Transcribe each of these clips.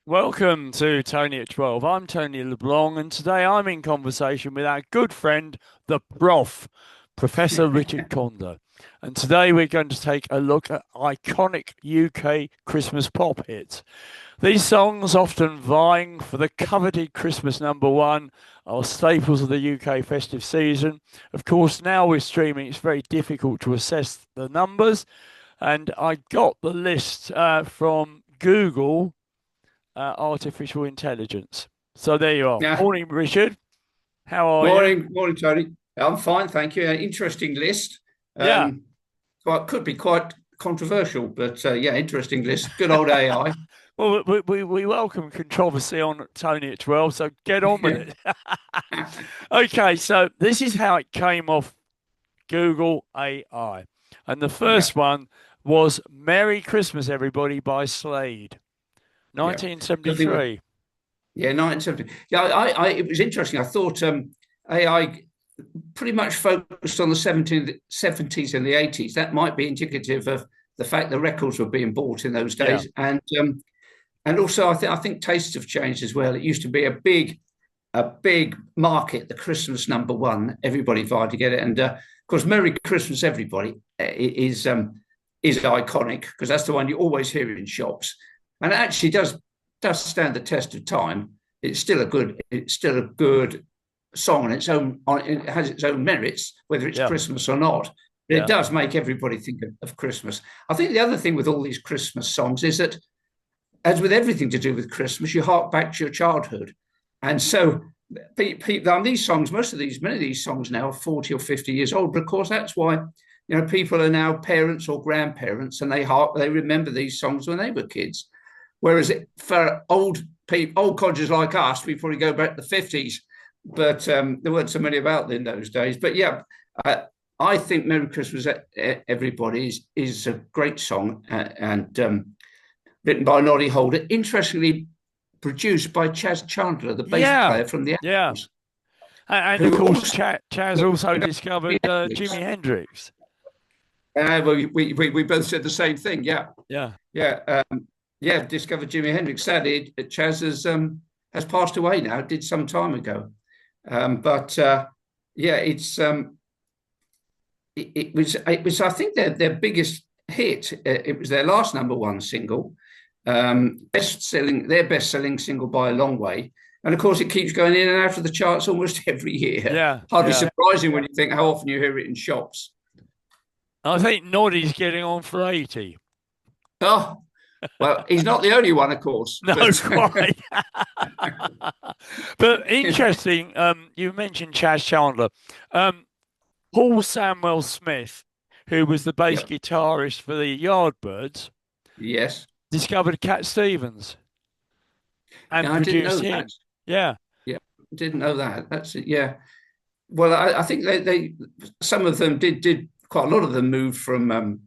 Welcome to Tony at 12. I'm Tony LeBlanc, and today I'm in conversation with our good friend, the Prof, Professor Richard Conder. And today we're going to take a look at iconic UK Christmas pop hits. These songs, often vying for the coveted Christmas number one, are staples of the UK festive season. Of course, now with streaming, it's very difficult to assess the numbers. And I got the list from Google artificial intelligence. So there you are. Yeah. Morning, Richard. How are you? Morning, Tony. I'm fine, thank you. Interesting list. Yeah. Could be quite controversial, but yeah, interesting list. Good old AI. Well, we welcome controversy on Tony at 12, so get on with it. Okay, so this is how it came off Google AI. And the Yeah, first one was Merry Christmas, Everybody by Slade, yeah. Good thing with 1973. 1970. Yeah, it was interesting. I thought AI pretty much focused on the 70s and the 80s. That might be indicative of the fact the records were being bought in those Yeah, days, and also I think tastes have changed as well. It used to be a big market, the Christmas number one. Everybody tried to get it, and of course, "Merry Christmas, Everybody" is iconic because that's the one you always hear in shops, and it actually does stand the test of time. It's still a good song on its own. It has its own merits, whether it's yeah, Christmas or not. But it yeah. does make everybody think of Christmas. I think the other thing with all these Christmas songs is that, as with everything to do with Christmas, you hark back to your childhood. And so these songs, many of these songs now are 40 or 50 years old. But of course, that's why people are now parents or grandparents, and they remember these songs when they were kids. Whereas for old people, old codgers like us, we probably go back to the 50s, but there weren't so many about in those days. But yeah, uh, I think "Merry Christmas, Everybody" is a great song, and written by Noddy Holder. Interestingly, produced by Chandler, the bass Yeah, player from the yeah. Animals, And of who course, also Chaz also discovered Hendrix. Jimi Hendrix. We both said the same thing. Yeah, Yeah. yeah, yeah. Discovered Jimi Hendrix. Sadly, Chaz has passed away now. Did some time ago, but yeah, it was I think their biggest hit. It was their last number one single, best selling single by a long way. And of course, it keeps going in and out of the charts almost every year. Yeah, Hardly yeah. surprising when you think how often you hear it in shops. I think Noddy's getting on for 80. Oh, well, he's not the only one, of course, No, but quite. But interesting, you mentioned Chaz Chandler. Um, Paul Samuel Smith, who was the bass yeah, guitarist for the Yardbirds, yes. discovered Cat Stevens and Yeah, I didn't produced know that. him. Yeah, Yeah, didn't know that. That's it. Yeah. Well, I think they some of them did quite a lot of them moved from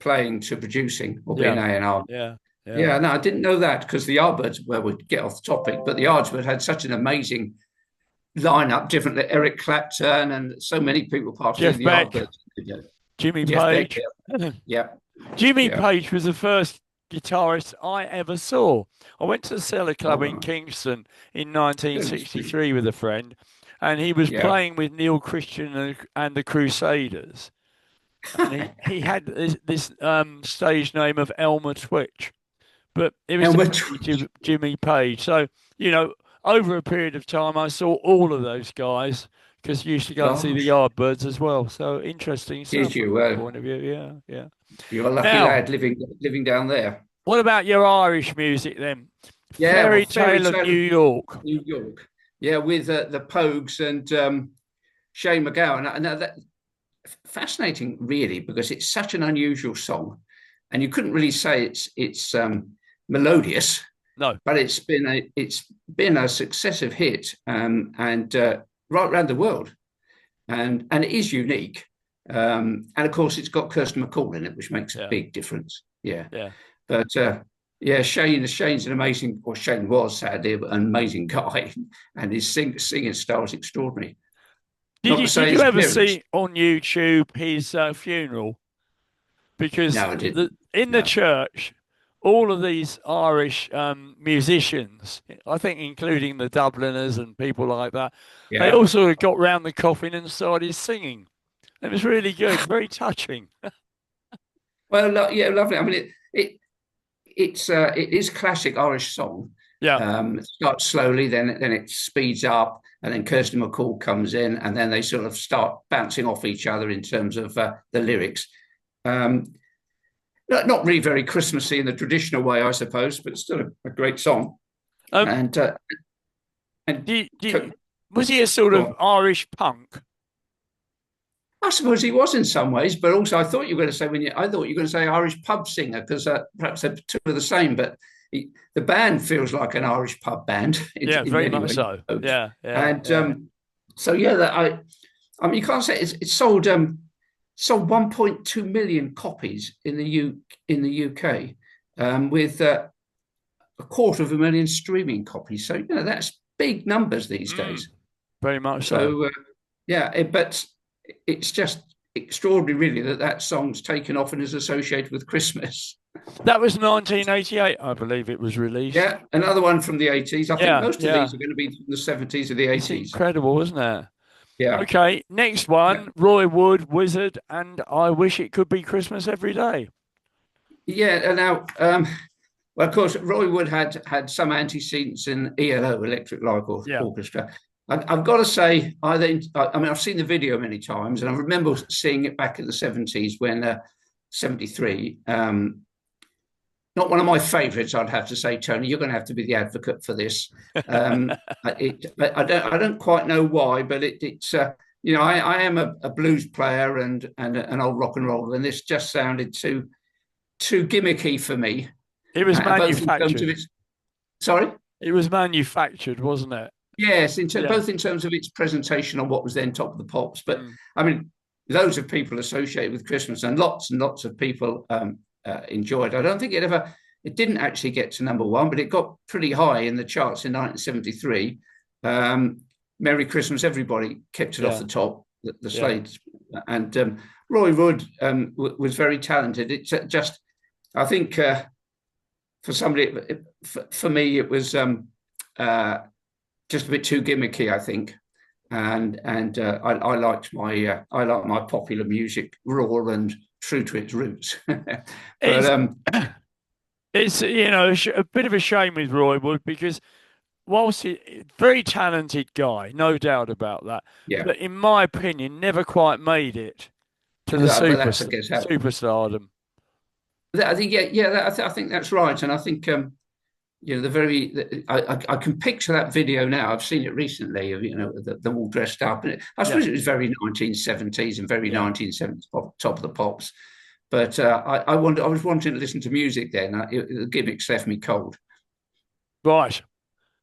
playing to producing or being yeah, A&R. yeah, yeah. Yeah, no, I didn't know that because the Yardbirds, well, we get off the topic, but the Yardbirds had such an amazing lineup, different than Eric Clapton and so many people passed through Jeff the Beck, Yardbirds. Yeah. Jimmy Jeff Beck, Page. yeah, Jimmy yeah. Page was the first guitarist I ever saw. I went to the Cellar All Club in right. Kingston in Goodness me. 1963 with a friend, and he was Yeah. playing with Neil Christian and the Crusaders. And he had this stage name of Elmer Twitch, but it was Helmet. definitely Jimmy Page. So, you know, over a period of time, I saw all of those guys because you used to go and see the Gosh, Yardbirds as well. So interesting did stuff from you? that point of view. Yeah, yeah. You're a lucky Now, lad living down there. what about your Irish music then? Yeah, well, Fairy Tale of New Fairytale of York. New York. Yeah, with the Pogues and Shane MacGowan. And that fascinating, really, because it's such an unusual song, and you couldn't really say it's melodious, No, but it's been a successive hit, and right around the world, and it is unique. And of course, it's got Kirsty MacColl in it, which makes a yeah, big difference. Yeah, yeah. but yeah, Shane's an amazing, or Shane was sadly an amazing guy, and his singing style is extraordinary. Did Not to you say did his you ever appearance. see on YouTube his funeral? Because No, I the didn't. in the No. church, all of these Irish musicians, I think including the Dubliners and people like that, they Yeah. all sort of got round the coffin and started singing. It was really good, very touching. Well, yeah, lovely. I mean, it is classic Irish song. Yeah, It starts slowly, then it speeds up, and then Kirsty MacColl comes in, and then they sort of start bouncing off each other in terms of the lyrics. Um, not really very Christmassy in the traditional way, I suppose, but still a great song. um, And and was he a sort go of on. Irish punk? I suppose he was in some ways, but also I thought you were going to say I thought you were going to say Irish pub singer because perhaps they're two of the same. But the band feels like an Irish pub band Yeah, in very many much ways. so. Yeah, yeah, And yeah. so yeah, I mean you can't say it sold 1.2 million copies in the UK with a quarter of a million streaming copies. So that's big numbers these days. Very much so. So yeah, but it's just extraordinary, really, that song's taken off and is associated with Christmas. That was 1988, I believe it was released. Yeah, another one from the 80s. I think most of yeah. these are going to be from the 70s or the It's 80s. incredible, isn't it? Yeah. Okay, next one, Roy Wood, Wizzard, and I Wish It Could Be Christmas Every Day. Yeah, and now, well, of course, Roy Wood had some antecedents in ELO, Electric Light Orchestra. I've got to say, I mean, I've seen the video many times, and I remember seeing it back in the 70s when 73. Not one of my favourites, I'd have to say, Tony. You're going to have to be the advocate for this. I don't quite know why, but it's I am a blues player and an old rock and roller, and this just sounded too gimmicky for me. It was manufactured. Sorry? It was manufactured, wasn't it? Yes, both in terms of its presentation on what was then Top of the Pops. But I mean, loads of people associated with Christmas and lots of people enjoyed. I don't think it didn't actually get to number one, but it got pretty high in the charts in 1973. Merry Christmas, Everybody kept it off the top, the Slade. And Roy Wood was very talented. It's just, I think for somebody, for me, it was just a bit too gimmicky, I think. And I liked my popular music raw and true to its roots. But it's a bit of a shame with Roy Wood because whilst very talented guy, no doubt about that. Yeah. But in my opinion, never quite made it to the superstardom. I think I think that's right, and I think I can picture that video now. I've seen it recently of them all dressed up, and I suppose it was very 1970s and very 1970s Top of the Pops. But I was wanting to listen to music then. The gimmicks left me cold. Right.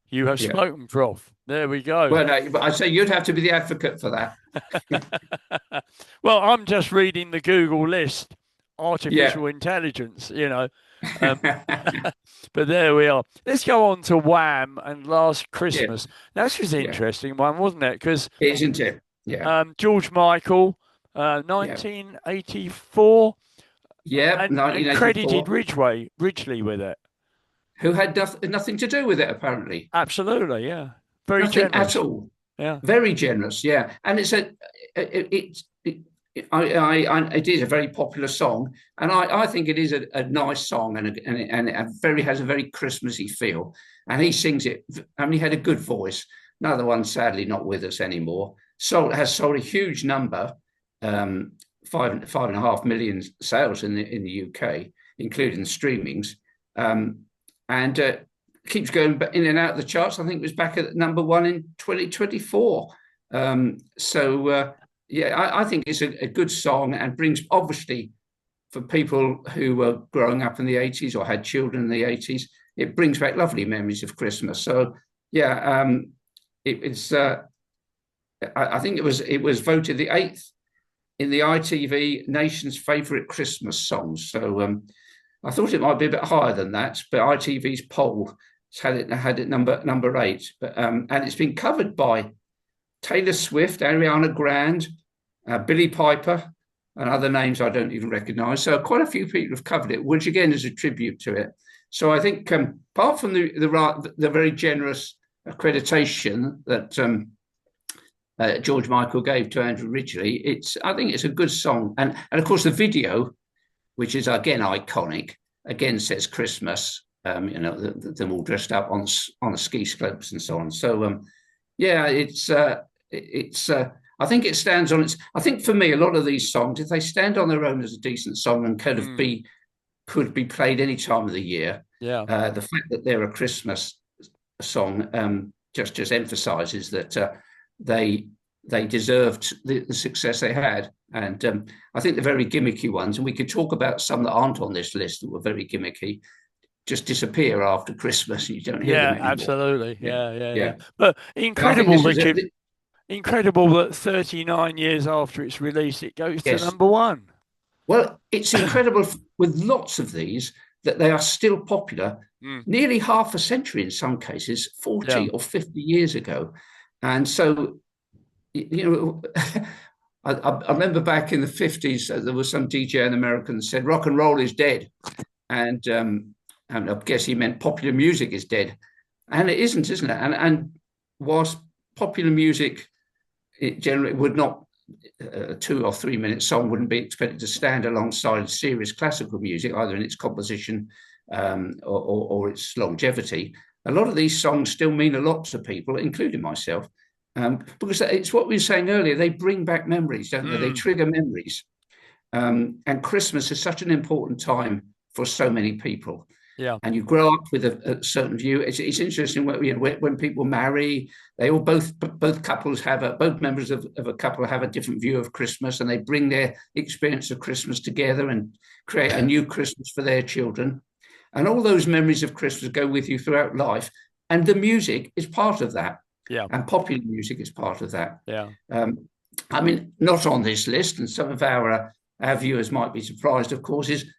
You have spoken, Prof. There we go. Well, no, I say you'd have to be the advocate for that. Well, I'm just reading the Google list, artificial intelligence, but there we are. Let's go on to Wham and Last Christmas. Now, this was an interesting one, wasn't it? Because isn't it? Yeah. George Michael, 1984. Yeah, and credited Ridgely with it. Who had nothing to do with it, apparently. Absolutely, yeah. Very nothing generous. At all. Yeah. Very generous, yeah. And it is a very popular song, and I think it is a nice song and it has a very Christmassy feel. And he sings it. I mean, he had a good voice. Another one, sadly, not with us anymore. Has sold a huge number, 5.5 million sales in the UK, including the streamings, and keeps going in and out of the charts. I think it was back at number one in 2024. I think it's a good song and brings, obviously, for people who were growing up in the 80s or had children in the 80s, it brings back lovely memories of Christmas. So, it's. I think it was voted the 8th in the ITV Nation's Favourite Christmas Songs. So I thought it might be a bit higher than that, but ITV's poll had it number 8. But and it's been covered by Taylor Swift, Ariana Grande, Billy Piper, and other names I don't even recognise. So quite a few people have covered it, which again is a tribute to it. So I think apart from the very generous accreditation that George Michael gave to Andrew Ridgeley, I think it's a good song, and of course the video, which is again iconic, again says Christmas. Them all dressed up on the ski slopes and so on. So yeah, it's. I think it stands on its. I think for me, a lot of these songs, if they stand on their own as a decent song and could be played any time of the year. Yeah. The fact that they're a Christmas song just emphasises that they deserved the success they had. And I think the very gimmicky ones, and we could talk about some that aren't on this list that were very gimmicky, just disappear after Christmas. You don't hear them anymore. Absolutely. Yeah. But incredible, Richard. Incredible that 39 years after its release, it goes to number one. Well, it's incredible with lots of these that they are still popular nearly half a century in some cases, 40 or 50 years ago. And so, I remember back in the 50s, there was some DJ in America that said rock and roll is dead. And I guess he meant popular music is dead. And it isn't it? And whilst popular music, it generally would not, a 2 or 3 minute song wouldn't be expected to stand alongside serious classical music, either in its composition or its longevity. A lot of these songs still mean a lot to people, including myself, because it's what we were saying earlier. They bring back memories, don't they? They trigger memories. And Christmas is such an important time for so many people. Yeah, and you grow up with a certain view. It's interesting when people marry, they all both couples have both members of a couple have a different view of Christmas, and they bring their experience of Christmas together and create a new Christmas for their children. And all those memories of Christmas go with you throughout life. And the music is part of that. Yeah, and popular music is part of that. Yeah, I mean, not on this list, and some of our viewers might be surprised. Of course, is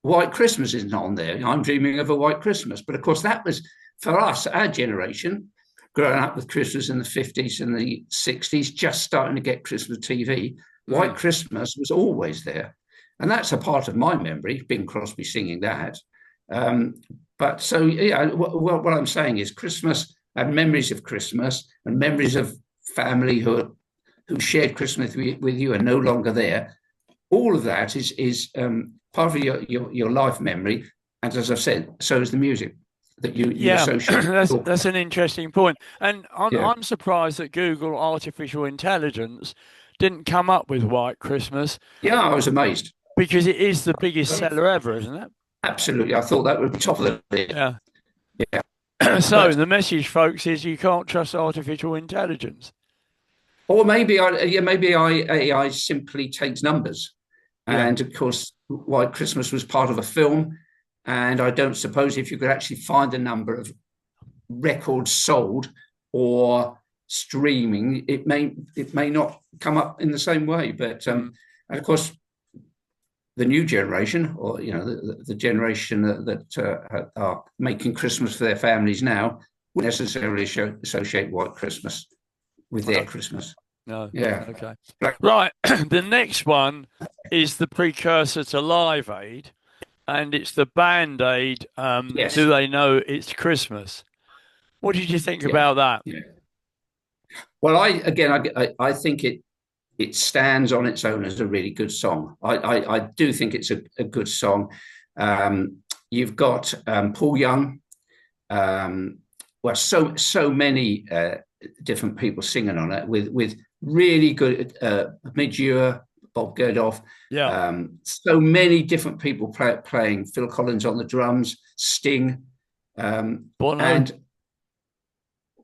White Christmas isn't on there. I'm Dreaming of a White Christmas. But of course, that was, for us, our generation, growing up with Christmas in the 50s and the 60s, just starting to get Christmas TV. White Christmas was always there. And that's a part of my memory, Bing Crosby singing that. But so, yeah, what I'm saying is Christmas and memories of Christmas and memories of family who shared Christmas with you are no longer there. All of that is part of your life memory, and as I've said, so is the music that you associate. That's an interesting point, and I'm surprised that Google artificial intelligence didn't come up with White Christmas. Yeah, I was amazed because it is the biggest seller ever, isn't it? Absolutely, I thought that would be top of the list. Yeah. So the message, folks, is you can't trust artificial intelligence. Or maybe AI simply takes numbers. And of course, White Christmas was part of a film. And I don't suppose if you could actually find the number of records sold or streaming, it may not come up in the same way. But and of course, the new generation, or the generation that are making Christmas for their families now, would necessarily associate White Christmas with their Christmas. No. Yeah. Okay. Right. The next one is the precursor to Live Aid, and it's the Band Aid. Yes. Do They Know It's Christmas? What did you think about that? Yeah. Well, I think it stands on its own as a really good song. I do think it's a good song. You've got Paul Young. So many different people singing on it with really good Midge, Bob Geldorf. Yeah. So many different people playing. Phil Collins on the drums, Sting, Bono. And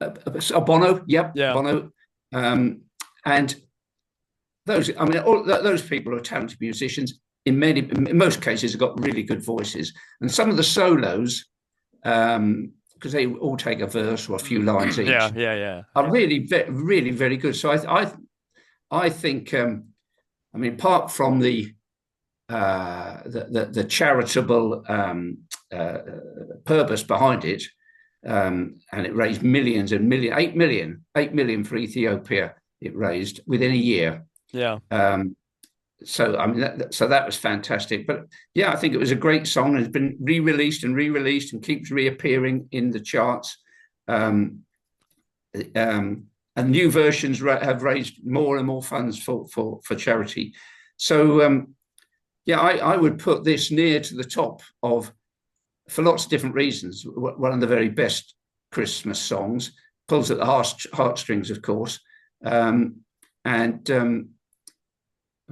Bono. Yep. Yeah. Bono. And those, I mean, all those people are talented musicians. In most cases, have got really good voices, and some of the solos, because they all take a verse or a few lines each. Yeah. Are really, really very good. So I think, I mean, apart from the charitable purpose behind it, and it raised millions and millions, 8 million for Ethiopia. It raised within a year. Yeah. so I mean, so that was fantastic. But yeah, I think it was a great song, and it's been re-released and keeps reappearing in the charts. And new versions have raised more and more funds for charity. So yeah, I would put this near to the top of, for lots of different reasons, one of the very best Christmas songs. Pulls at the heartstrings, of course, and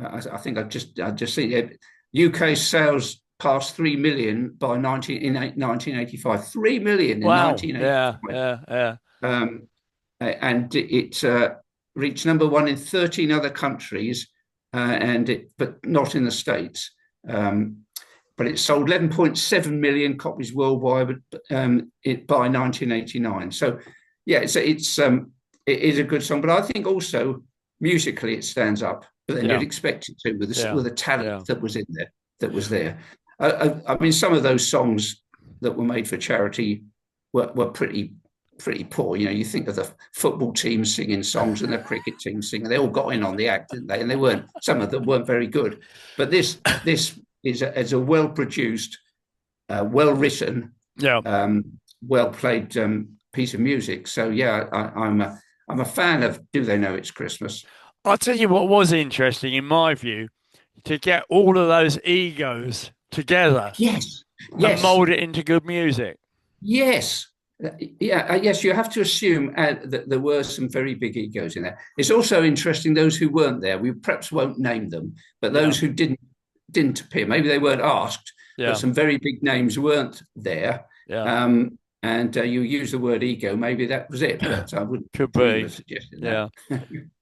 I think I just see it. UK sales passed 3 million by 1985. 3 million in 1985. Yeah. And it reached number one in 13 other countries, but not in the States. But it sold 11.7 million copies worldwide by 1989. So yeah, it is a good song, but I think also musically it stands up. But then you'd expect it to with the talent that was in there. That was there. I mean, some of those songs that were made for charity were pretty poor. You know, you think of the football team singing songs and the cricket team singing. They all got in on the act, didn't they? And they weren't. Some of them weren't very good. But this is a well produced, well written, well played piece of music. So yeah, I'm a fan of Do They Know It's Christmas? I'll tell you what was interesting in my view, to get all of those egos together. Yes. And mold it into good music. Yes. Yes, you have to assume that there were some very big egos in there. It's also interesting, those who weren't there, we perhaps won't name them, but those who didn't appear, maybe they weren't asked, but some very big names weren't there. And you use the word ego, maybe that was it. But I wouldn't have suggested that.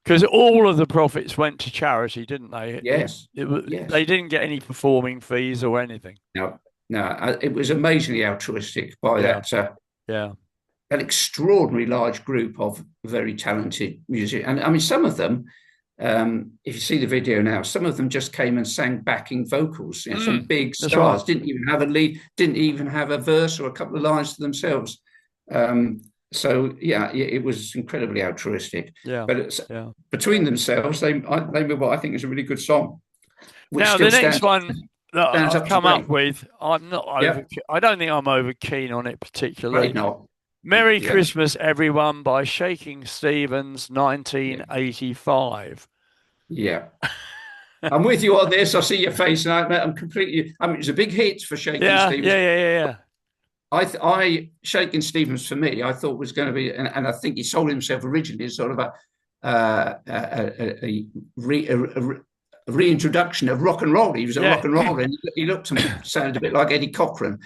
Because all of the profits went to charity, didn't they? Yes. They didn't get any performing fees or anything. No, it was amazingly altruistic by that an extraordinary large group of very talented musicians. And I mean, some of them, if you see the video now, some of them just came and sang backing vocals. You know, some big stars didn't even have a lead, didn't even have a verse or a couple of lines to themselves. So yeah, it was incredibly altruistic. But between themselves, they made what I think is a really good song. Now the next one that I've come up with, I'm not over. I don't think I'm over keen on it particularly. Not. Merry Christmas, Everyone by Shakin' Stevens, 1985. Yeah. I'm with you on this. I see your face, and I'm completely. I mean, it's a big hit for Shakin' Stevens. Yeah. Shakin' Stevens for me, I thought was going to be, and I think he sold himself originally as sort of a reintroduction of rock and roll. He was a rock and roller, and he looked and sounded a bit like Eddie Cochran.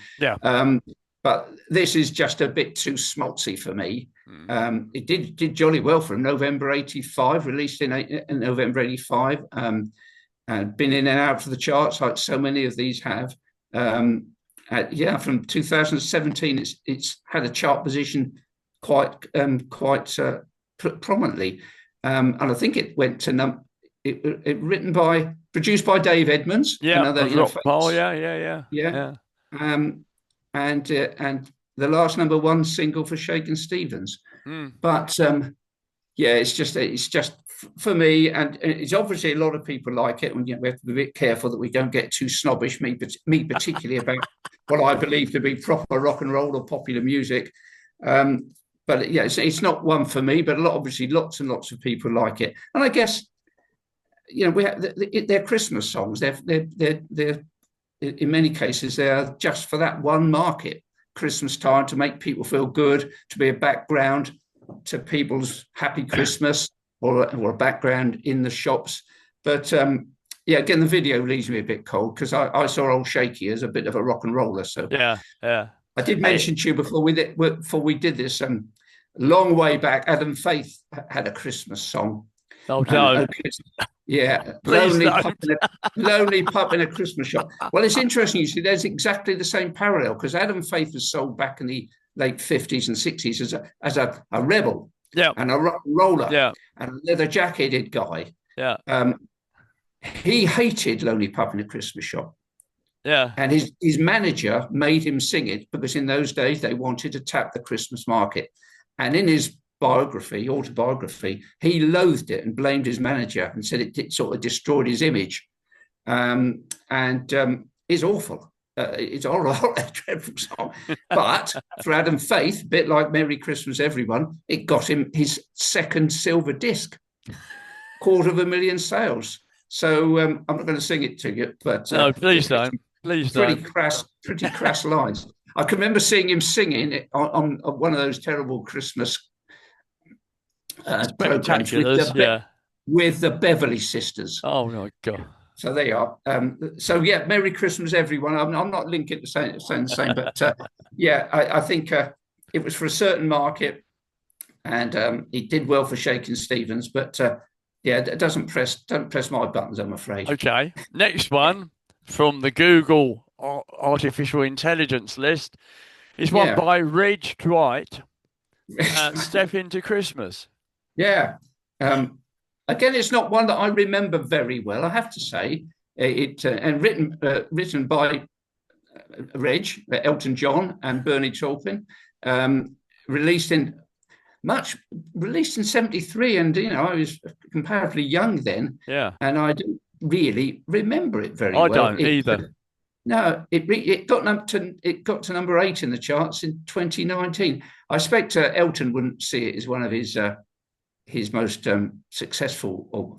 But this is just a bit too schmaltzy for me. It did jolly well for him. November 85, released in November 85, and been in and out of the charts like so many of these have. From 2017, it's had a chart position quite prominently, and I think it went to produced by Dave Edmonds. Another rock pole. And the last number one single for Shakin' Stevens. But it's just for me, and it's obviously a lot of people like it, and we have to be a bit careful that we don't get too snobbish, me particularly, about what I believe to be proper rock and roll or popular music. But it's not one for me, but obviously lots and lots of people like it. And I guess, they're Christmas songs. They're in many cases, they are just for that one market, Christmas time, to make people feel good, to be a background to people's happy Christmas or a background in the shops. But again, the video leaves me a bit cold because I saw old Shaky as a bit of a rock and roller. So I did mention to you before we did this, long way back, Adam Faith had a Christmas song. Oh, no. Lonely pup in a Christmas shop. Well, it's interesting. You see, there's exactly the same parallel, because Adam Faith was sold back in the late 50s and 60s as a rebel and a rock and roller and a leather jacketed guy. He hated Lonely Pup in a Christmas Shop. And his manager made him sing it because in those days they wanted to tap the Christmas market. And in his autobiography, he loathed it and blamed his manager and said it sort of destroyed his image. and is awful. It's all a dreadful song. But for Adam Faith, a bit like Merry Christmas, Everyone, it got him his second silver disc, 250,000 sales. So I'm not going to sing it to you, but no, please don't. Please pretty don't. pretty crass lines. I can remember seeing him singing it on one of those terrible Christmas programs with the Beverly Sisters. Oh my God! So they are. So yeah, Merry Christmas, everyone. I'm not linking to saying the same, but yeah, I think it was for a certain market, and it did well for Shakin Stevens, but yeah, it don't press my buttons, I'm afraid. Okay, next one from the Google artificial intelligence list is one by Reg Dwight. Step Into Christmas. Yeah. Again, it's not one that I remember very well, I have to say. And written by Reg, Elton John, and Bernie Taupin. Released in 73, and I was comparatively young then. Yeah. And I don't really remember it very well. I don't either. No, it got to number 8 in the charts in 2019. I expect Elton wouldn't see it as one of his most successful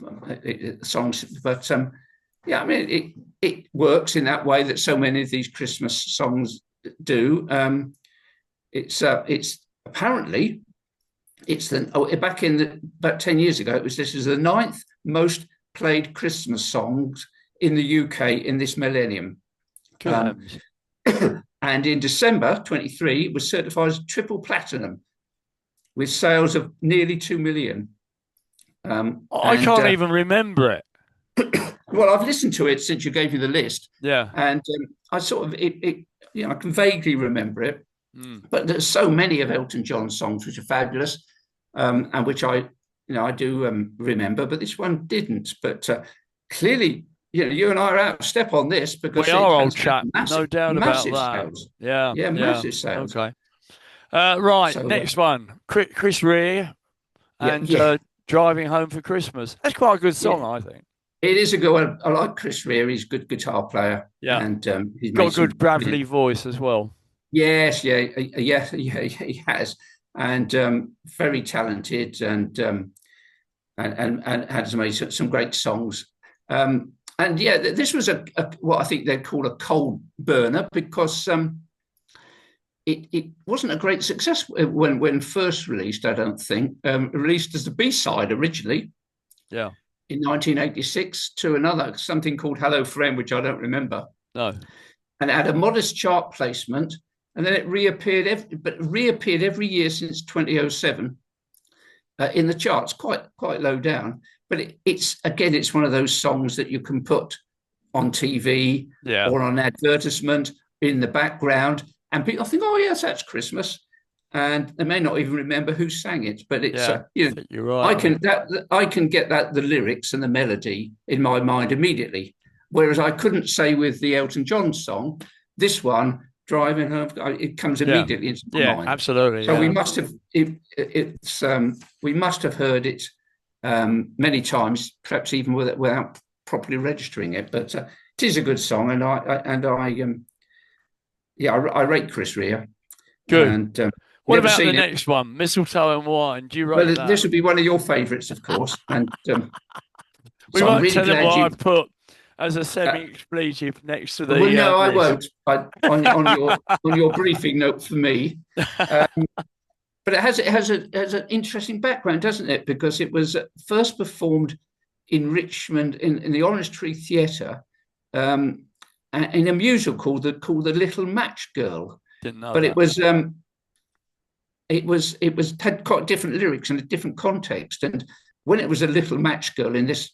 songs, but yeah, I mean it works in that way that so many of these Christmas songs do. It's apparently about 10 years ago this is the 9th most played Christmas songs in the UK in this millennium. And in December 23, it was certified as triple platinum with sales of nearly 2 million. I can't even remember it. Well, I've listened to it since you gave me the list. Yeah. And I sort of, I can vaguely remember it. But there's so many of Elton John's songs which are fabulous, and which I do remember, but this one didn't. But clearly, you and I are out of step on this because we are, old chap, no doubt about that. Sales. Yeah, massive sales. Okay. Right, so, next one, Chris Rea and Driving Home for Christmas. That's quite a good song, I think. It is a good one. I like Chris Rea. He's a good guitar player. Yeah, and he's got a good gravelly voice as well. Yes, he has, and very talented, and has made some great songs. And yeah, this was a what I think they'd call a cold burner because it wasn't a great success when first released. I don't think released as a B-side originally. Yeah. In 1986 to something called Hello Friend, which I don't remember. No. And it had a modest chart placement, and then it reappeared every year since 2007 in the charts, quite low down. But it's one of those songs that you can put on TV or on advertisement in the background, and people think, "Oh yes, that's Christmas," and they may not even remember who sang it. But it's you're right. I can get the lyrics and the melody in my mind immediately, whereas I couldn't say with the Elton John song. This one, Driving Home, it comes immediately into my mind. Absolutely. So we must have we must have heard it many times, perhaps even without properly registering it. But it is a good song, and I rate Chris Rea. Good. And, what about the next one, Mistletoe and Wine? Do you rate that? This would be one of your favourites, of course. And we so won't really tell them what I put as a semi-expletive next to the. Well, no, I won't. On your briefing note for me. But it has an interesting background, doesn't it? Because it was first performed in Richmond in the Orange Tree Theatre in a musical called The Little Match Girl. Didn't know. But it had quite different lyrics and a different context. And when it was a Little Match Girl in this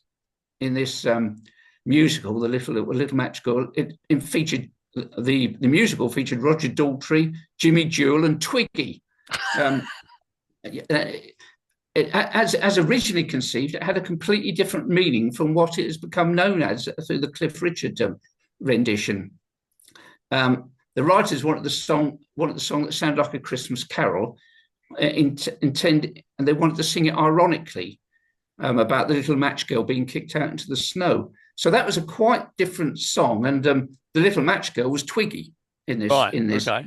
musical, The Little Match Girl, it featured the musical featured Roger Daltrey, Jimmy Jewell, and Twiggy. As originally conceived, it had a completely different meaning from what it has become known as through the Cliff Richard rendition. The writers wanted the song that sounded like a Christmas carol, and they wanted to sing it ironically about the little match girl being kicked out into the snow. So that was a quite different song. And the little match girl was Twiggy in this. Right. In this. Okay.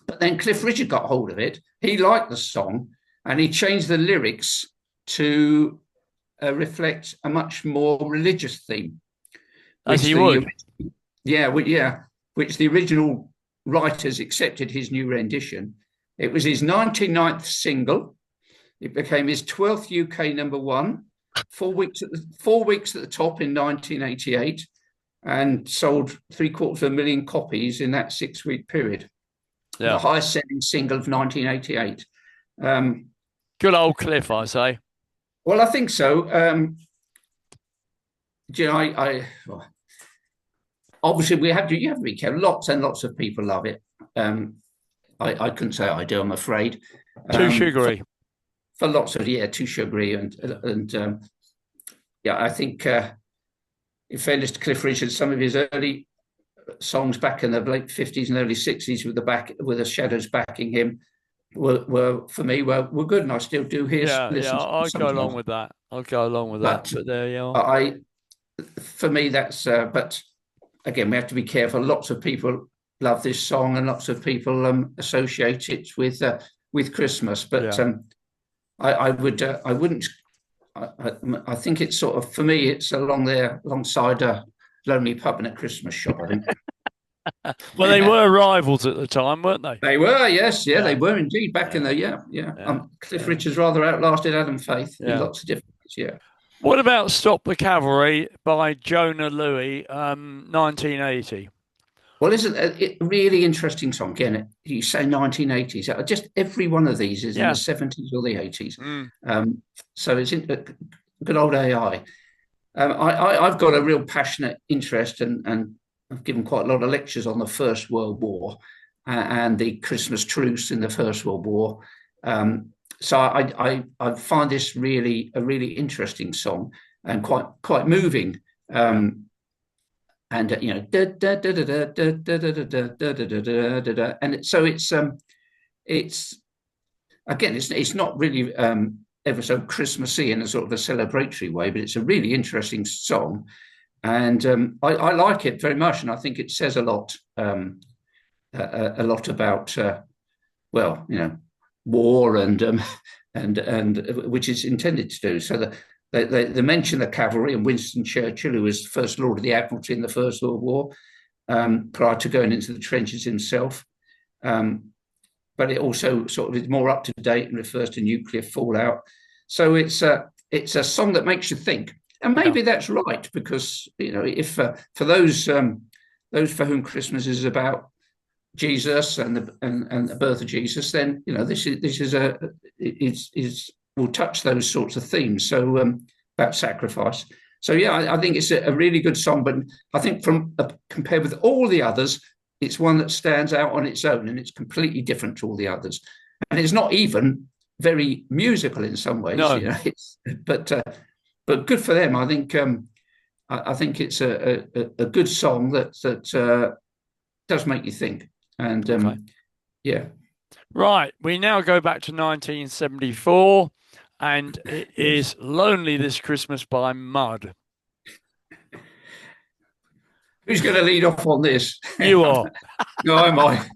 But then Cliff Richard got hold of it. He liked the song, and he changed the lyrics to reflect a much more religious theme. As he would. Which the original writers accepted his new rendition. It was his 99th single. It became his 12th UK number one, 4 weeks at the top in 1988, and sold 750,000 copies in that 6-week period. Yeah. The highest selling single of 1988. Good old Cliff, I say. Well, I think so. Obviously you have to be careful. Lots and lots of people love it. I couldn't say I do, I'm afraid. Too sugary. For lots of too sugary and I think in fairness to Cliff Richard, some of his early songs back in the late 50s and early 60s with the Shadows backing him were for me were good, and I still do hear. I'll go along with that. But there you are. For me, that's. But again, we have to be careful. Lots of people love this song, and lots of people associate it with Christmas. But I wouldn't. I think it's sort of, for me, it's alongside a Lonely Pub and a Christmas Shop, I think. Well, they were rivals at the time, weren't they? They were, yes. Yeah, they were indeed back in the, Cliff Richards rather outlasted Adam Faith in lots of different ways, What about Stop the Cavalry by Jonah Louie, 1980? Well, isn't it a really interesting song? Again, you say 1980s. Just every one of these is in the 70s or the 80s. So it's in good old AI. I've got a real passionate interest, and I've given quite a lot of lectures on the First World War and the Christmas truce in the First World War. So I find this a really interesting song and quite moving. And and so it's not really ever so Christmassy in a sort of a celebratory way, but it's a really interesting song, and I like it very much, and I think it says a lot about war and which it's intended to do. So They mention the cavalry and Winston Churchill, who was First Lord of the Admiralty in the First World War, prior to going into the trenches himself. But it also sort of is more up to date and refers to nuclear fallout. So it's a song that makes you think, and maybe that's right, because if for those for whom Christmas is about Jesus and the birth of Jesus, then this will touch those sorts of themes. So about sacrifice. So I think it's a really good song, but I think compared with all the others, it's one that stands out on its own, and it's completely different to all the others. And it's not even very musical in some ways. No. But good for them. I think it's a good song that does make you think. And Right, we now go back to 1974, and it is Lonely This Christmas by Mud. Who's going to lead off on this? You are. No, am I?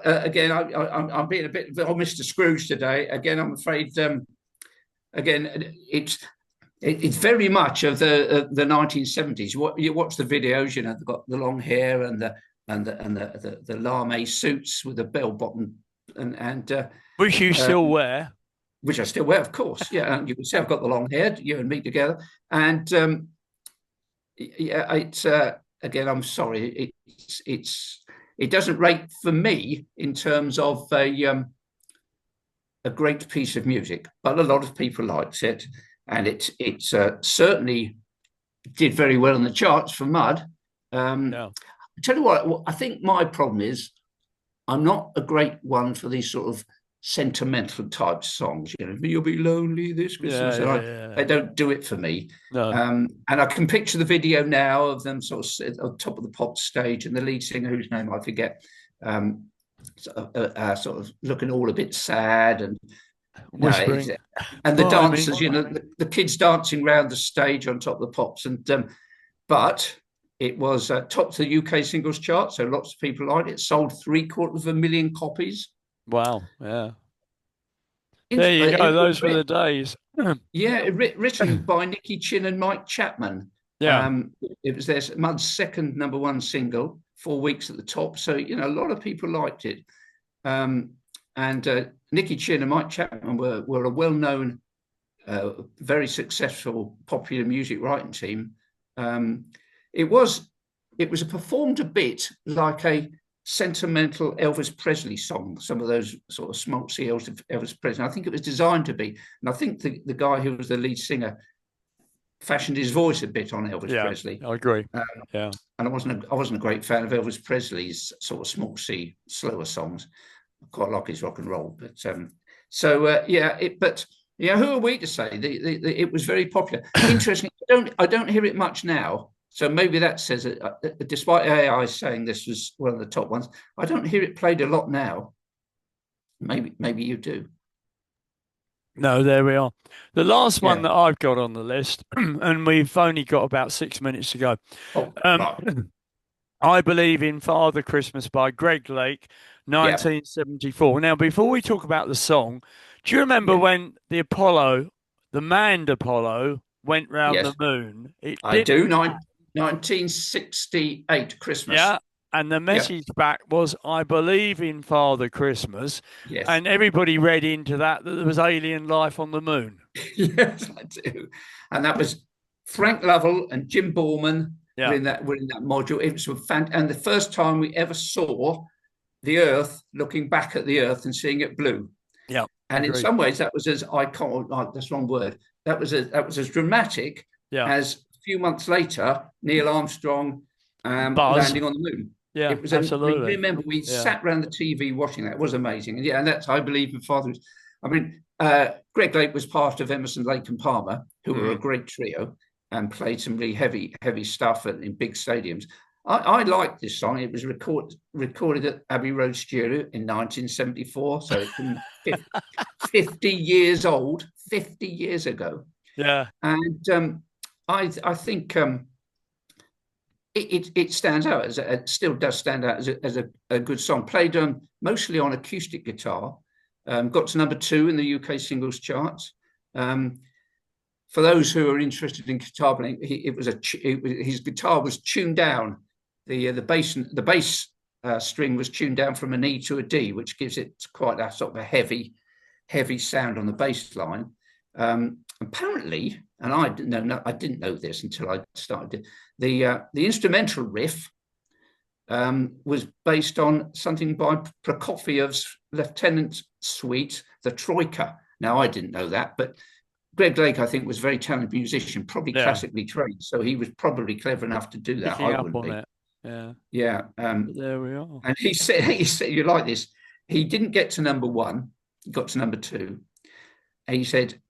Again, I'm being a bit of Mr. Scrooge today. Again, I'm afraid. Again, it's very much of the 1970s. You watch the videos. They've got the long hair and the lame suits with the bell bottom and which you still wear. Which I still wear, of course. Yeah, and you can see I've got the long hair. You and me together, and it's again. I'm sorry. It doesn't rate for me in terms of a great piece of music, but a lot of people liked it, and it certainly did very well in the charts for Mud. I tell you what, I think my problem is I'm not a great one for these sort of sentimental type songs. You'll be lonely this Christmas. They don't do it for me. No. And I can picture the video now of them sort of on top of the pop stage, and the lead singer, whose name I forget, sort of looking all a bit sad, No, whispering, and the miming. dancers, the kids dancing around the stage on top of the pops, but it was top of the UK singles chart, so lots of people liked it. Sold 750,000 copies. Wow. Yeah. There you go. It Those were the days. Yeah, written by Nicky Chin and Mike Chapman. Yeah. It was their Mud's second number one single, 4 weeks at the top. So, a lot of people liked it. And Nicky Chin and Mike Chapman were a well-known, very successful, popular music writing team. It was a performed a bit like a sentimental Elvis Presley song, some of those sort of schmaltzy Elvis Presley. I think it was designed to be. And I think the guy who was the lead singer fashioned his voice a bit on Elvis Presley. I agree. Yeah. And I wasn't a great fan of Elvis Presley's sort of schmaltzy, slower songs. I quite like his rock and roll. But who are we to say? It was very popular. Interesting. I don't hear it much now. So maybe that says it. Despite AI saying this was one of the top ones, I don't hear it played a lot now. Maybe you do. No, there we are. The last one that I've got on the list, and we've only got about 6 minutes to go. I Believe in Father Christmas by Greg Lake, 1974. Now, before we talk about the song, do you remember when the manned Apollo, went round the moon? I do. 1968 Christmas. Yeah. And the message back was, I believe in Father Christmas. Yes. And everybody read into that there was alien life on the moon. Yes, I do. And that was Frank Lovell and Jim Borman were in that module. It was and the first time we ever saw the Earth, looking back at the Earth and seeing it blue. Yeah. And in some ways that was as iconic, that's the wrong word. That was as dramatic as a few months later, Neil Armstrong landing on the moon. Yeah, it was absolutely. Remember, we sat around the TV watching that. It was amazing. And that's I Believe in Father. I mean, Greg Lake was part of Emerson, Lake and Palmer, who were a great trio and played some really heavy stuff in big stadiums. I liked this song. It was recorded at Abbey Road Studio in 1974, so it's 50 years old, 50 years ago. Yeah. And I think it stands out it still does stand out as a good song. Played mostly on acoustic guitar. Got to number 2 in the UK singles charts. For those who are interested in guitar playing, his guitar was tuned down. The bass string was tuned down from an E to a D, which gives it quite a sort of a heavy sound on the bass line. Apparently, and I didn't know this until I started. The instrumental riff was based on something by Prokofiev's Lieutenant Suite, the Troika. Now, I didn't know that, but Greg Lake, I think, was a very talented musician, probably classically trained, so he was probably clever enough to do that. I wouldn't be. Yeah. There we are. And he said, you like this. He didn't get to number 1. He got to number 2. And he said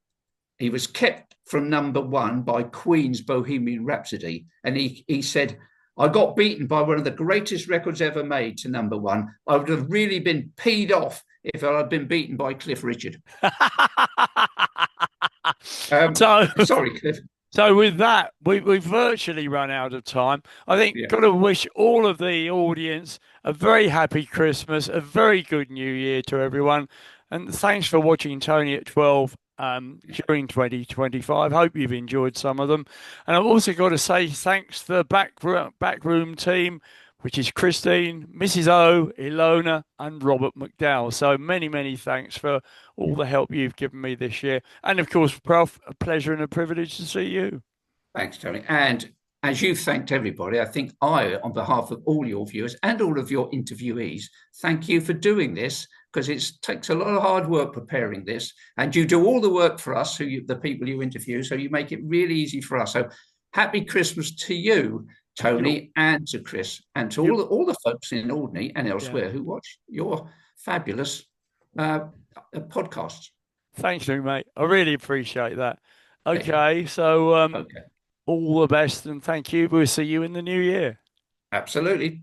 he was kept from number 1 by Queen's Bohemian Rhapsody. And he said, I got beaten by one of the greatest records ever made to number 1. I would have really been peed off if I had been beaten by Cliff Richard. Sorry, Cliff. So with that, we've virtually run out of time. I think got to wish all of the audience a very happy Christmas, a very good New Year to everyone. And thanks for watching Tony at 12 during 2025. Hope you've enjoyed some of them. And I've also got to say thanks to the backroom team, which is Christine, Mrs. O, Ilona, and Robert McDowell. So many thanks for all the help you've given me this year. And of course, Prof, a pleasure and a privilege to see you. Thanks, Tony. And as you've thanked everybody, I think on behalf of all your viewers and all of your interviewees, thank you for doing this, because it takes a lot of hard work preparing this. And you do all the work for us, the people you interview, so you make it really easy for us. So happy Christmas to you, Tony, and to Chris, and to all the folks in Alderney and elsewhere who watch your fabulous podcasts. Thanks, mate. I really appreciate that. Okay, so all the best and thank you. We'll see you in the new year. Absolutely.